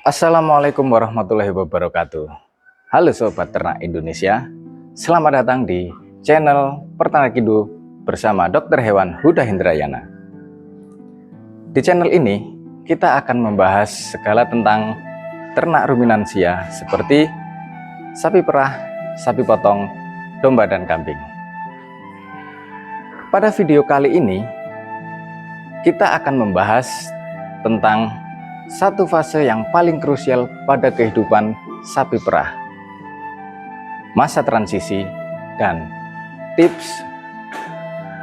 Assalamualaikum warahmatullahi wabarakatuh. Halo Sobat Ternak Indonesia, selamat datang di channel Peternak Hidup bersama Dr. Hewan Huda Hindrayana. Di channel ini, kita akan membahas segala tentang ternak ruminansia seperti sapi perah, sapi potong, domba, dan kambing. Pada video kali ini, kita akan membahas tentang satu fase yang paling krusial pada kehidupan sapi perah, masa transisi, dan tips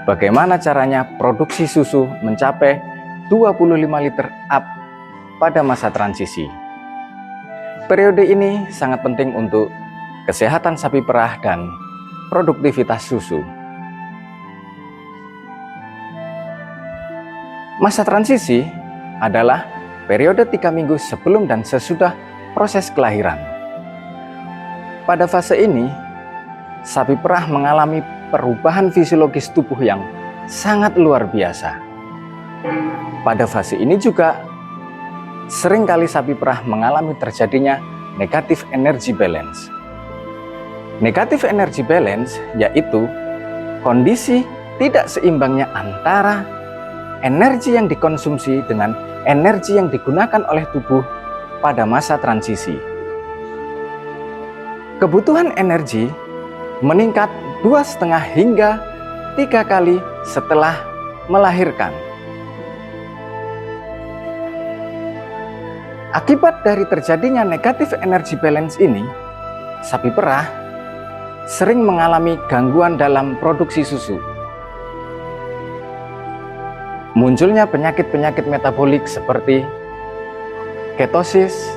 bagaimana caranya produksi susu mencapai 25 liter up pada masa transisi. Periode ini sangat penting untuk kesehatan sapi perah dan produktivitas susu. Masa transisi adalah periode 3 minggu sebelum dan sesudah proses kelahiran. Pada fase ini, sapi perah mengalami perubahan fisiologis tubuh yang sangat luar biasa. Pada fase ini juga, seringkali sapi perah mengalami terjadinya negative energy balance. Negative energy balance yaitu kondisi tidak seimbangnya antara energi yang dikonsumsi dengan energi yang digunakan oleh tubuh pada masa transisi. Kebutuhan energi meningkat 2,5 hingga 3 kali setelah melahirkan. Akibat dari terjadinya negative energy balance ini, sapi perah sering mengalami gangguan dalam produksi susu. Munculnya penyakit-penyakit metabolik seperti ketosis,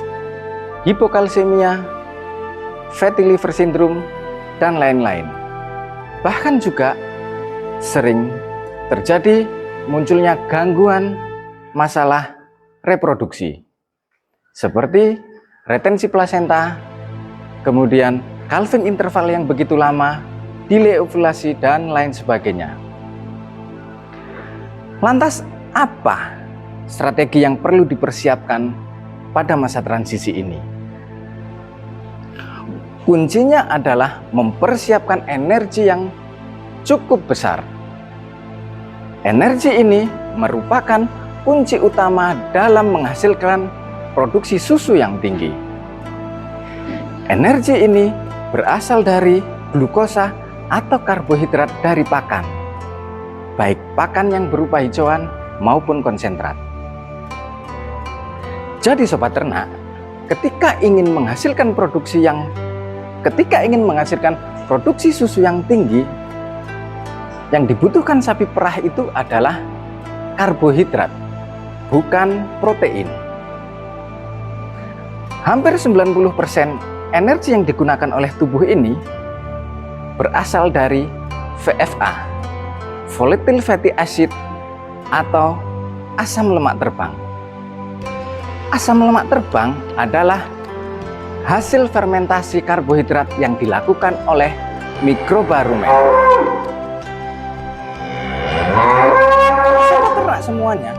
hipokalsemia, fatty liver syndrome, dan lain-lain. Bahkan juga sering terjadi munculnya gangguan masalah reproduksi seperti retensi plasenta, kemudian calving interval yang begitu lama, delay ovulasi, dan lain sebagainya. Lantas apa strategi yang perlu dipersiapkan pada masa transisi ini? Kuncinya adalah mempersiapkan energi yang cukup besar. Energi ini merupakan kunci utama dalam menghasilkan produksi susu yang tinggi. Energi ini berasal dari glukosa atau karbohidrat dari pakan, baik pakan yang berupa hijauan maupun konsentrat. Jadi sobat ternak, ketika ingin menghasilkan produksi susu yang tinggi, yang dibutuhkan sapi perah itu adalah karbohidrat, bukan protein. Hampir 90% energi yang digunakan oleh tubuh ini berasal dari VFA, volatile fatty acid, atau asam lemak terbang. Asam lemak terbang adalah hasil fermentasi karbohidrat yang dilakukan oleh mikroba rumen. Sobat ternak semuanya,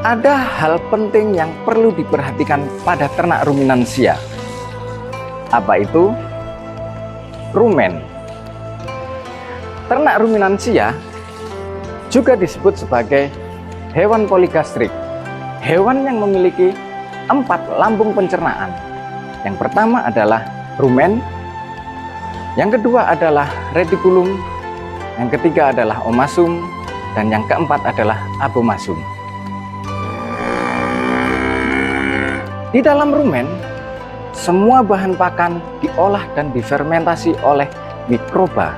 ada hal penting yang perlu diperhatikan pada ternak ruminansia. Apa itu? Rumen. Ternak ruminansia juga disebut sebagai hewan poligastrik, hewan yang memiliki 4 lambung pencernaan. Yang pertama adalah rumen, yang kedua adalah retikulum, yang ketiga adalah omasum, dan yang keempat adalah abomasum. Di dalam rumen, semua bahan pakan diolah dan difermentasi oleh mikroba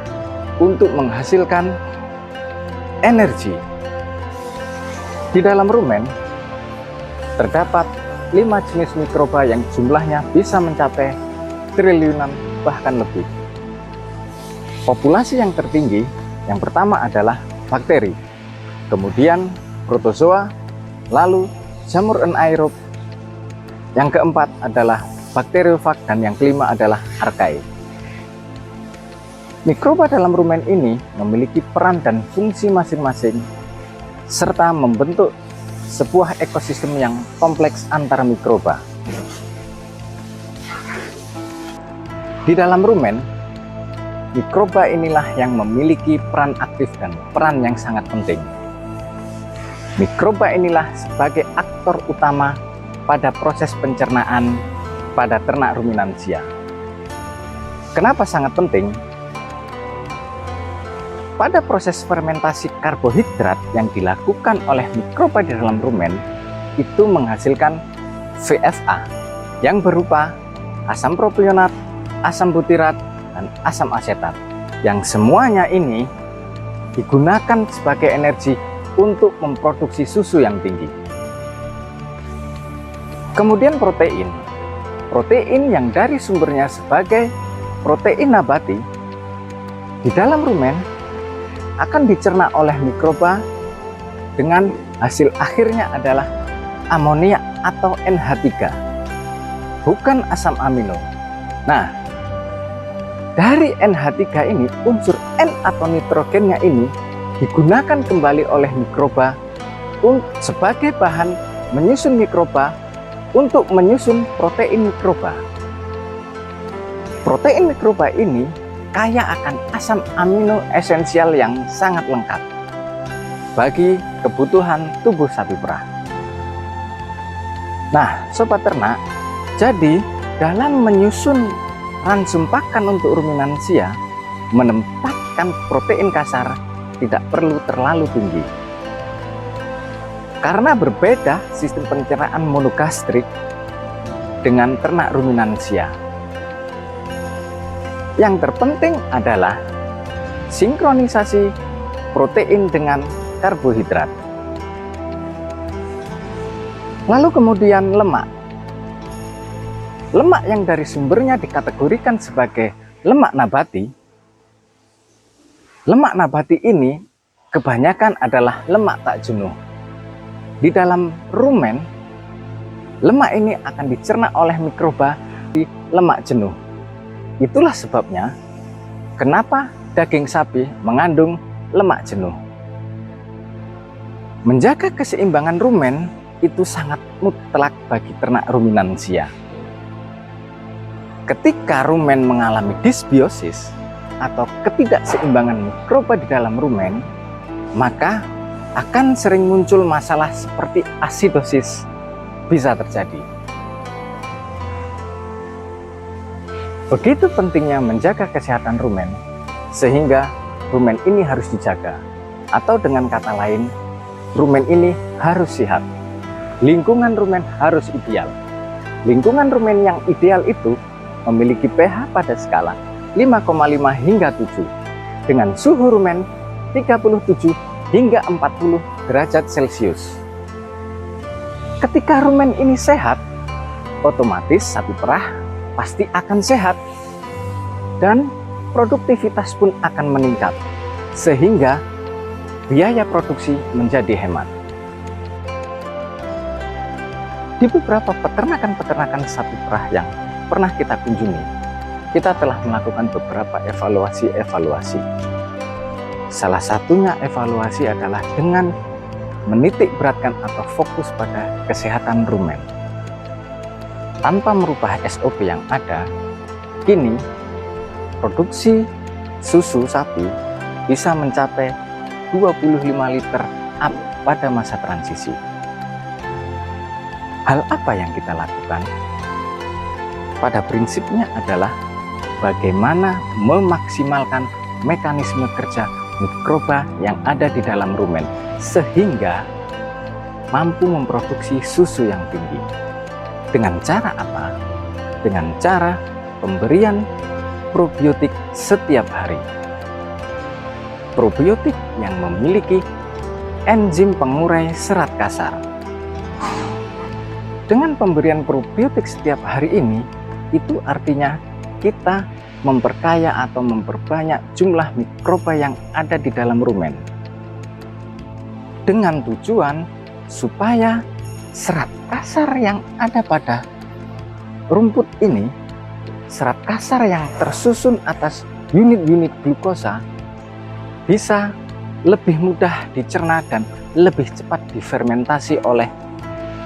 untuk menghasilkan energi. Di dalam rumen terdapat 5 jenis mikroba yang jumlahnya bisa mencapai triliunan bahkan lebih. Populasi yang tertinggi yang pertama adalah bakteri, kemudian protozoa, lalu jamur anaerob, yang keempat adalah bakteriofag, dan yang kelima adalah archaea. Mikroba dalam rumen ini memiliki peran dan fungsi masing-masing serta membentuk sebuah ekosistem yang kompleks antara mikroba. Di dalam rumen, mikroba inilah yang memiliki peran aktif dan peran yang sangat penting. Mikroba inilah sebagai aktor utama pada proses pencernaan pada ternak ruminansia. Kenapa sangat penting? Pada proses fermentasi karbohidrat yang dilakukan oleh mikroba di dalam rumen, itu menghasilkan VFA yang berupa asam propionat, asam butirat, dan asam asetat, yang semuanya ini digunakan sebagai energi untuk memproduksi susu yang tinggi. Kemudian protein yang dari sumbernya sebagai protein nabati di dalam rumen akan dicerna oleh mikroba dengan hasil akhirnya adalah amonia atau NH3, bukan asam amino. Nah, dari NH3 ini, unsur N atau nitrogennya ini digunakan kembali oleh mikroba sebagai bahan menyusun mikroba untuk menyusun protein mikroba. Protein mikroba ini kaya akan asam amino esensial yang sangat lengkap bagi kebutuhan tubuh sapi perah. Nah, sobat ternak, jadi dalam menyusun ransum pakan untuk ruminansia, menempatkan protein kasar tidak perlu terlalu tinggi. Karena berbeda sistem pencernaan monogastrik dengan ternak ruminansia. Yang terpenting adalah sinkronisasi protein dengan karbohidrat. Lalu kemudian lemak. Lemak yang dari sumbernya dikategorikan sebagai lemak nabati. Lemak nabati ini kebanyakan adalah lemak tak jenuh. Di dalam rumen, lemak ini akan dicerna oleh mikroba di lemak jenuh. Itulah sebabnya kenapa daging sapi mengandung lemak jenuh. Menjaga keseimbangan rumen itu sangat mutlak bagi ternak ruminansia. Ketika rumen mengalami disbiosis atau ketidakseimbangan mikroba di dalam rumen, maka akan sering muncul masalah seperti asidosis bisa terjadi. Begitu pentingnya menjaga kesehatan rumen, sehingga rumen ini harus dijaga. Atau dengan kata lain, rumen ini harus sehat. Lingkungan rumen harus ideal. Lingkungan rumen yang ideal itu memiliki pH pada skala 5,5 hingga 7 dengan suhu rumen 37 hingga 40 derajat Celcius. Ketika rumen ini sehat, otomatis sapi perah pasti akan sehat dan produktivitas pun akan meningkat, sehingga biaya produksi menjadi hemat. Di beberapa peternakan sapi perah yang pernah kita kunjungi, kita telah melakukan beberapa evaluasi. Salah satunya evaluasi adalah dengan menitik beratkan atau fokus pada kesehatan rumen. Tanpa merubah SOP yang ada, kini produksi susu sapi bisa mencapai 25 liter up pada masa transisi. Hal apa yang kita lakukan? Pada prinsipnya adalah bagaimana memaksimalkan mekanisme kerja mikroba yang ada di dalam rumen sehingga mampu memproduksi susu yang tinggi. Dengan cara apa? Dengan cara pemberian probiotik setiap hari. Probiotik yang memiliki enzim pengurai serat kasar. Dengan pemberian probiotik setiap hari ini, itu artinya kita memperkaya atau memperbanyak jumlah mikroba yang ada di dalam rumen. Dengan tujuan supaya serat kasar yang ada pada rumput ini, serat kasar yang tersusun atas unit-unit glukosa bisa lebih mudah dicerna dan lebih cepat difermentasi oleh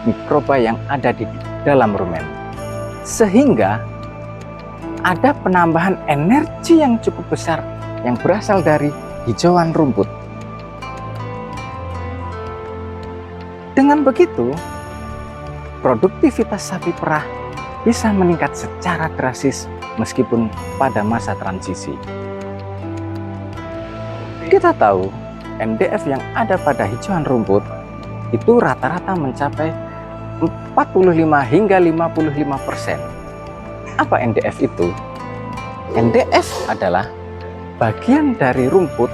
mikroba yang ada di dalam rumen. Sehingga ada penambahan energi yang cukup besar yang berasal dari hijauan rumput. Dengan begitu, produktivitas sapi perah bisa meningkat secara drastis meskipun pada masa transisi. Kita tahu NDF yang ada pada hijauan rumput itu rata-rata mencapai 45 hingga 55%. Apa NDF itu? NDF adalah bagian dari rumput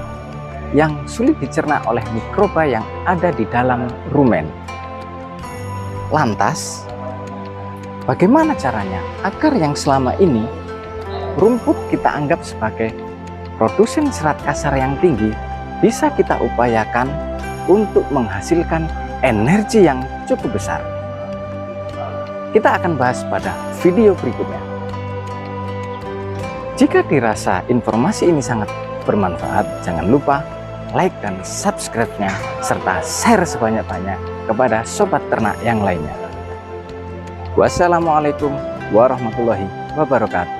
yang sulit dicerna oleh mikroba yang ada di dalam rumen. Lantas, bagaimana caranya agar yang selama ini rumput kita anggap sebagai produsen serat kasar yang tinggi bisa kita upayakan untuk menghasilkan energi yang cukup besar? Kita akan bahas pada video berikutnya. Jika dirasa informasi ini sangat bermanfaat, jangan lupa like dan subscribe-nya serta share sebanyak-banyak kepada sobat ternak yang lainnya. Wassalamualaikum warahmatullahi wabarakatuh.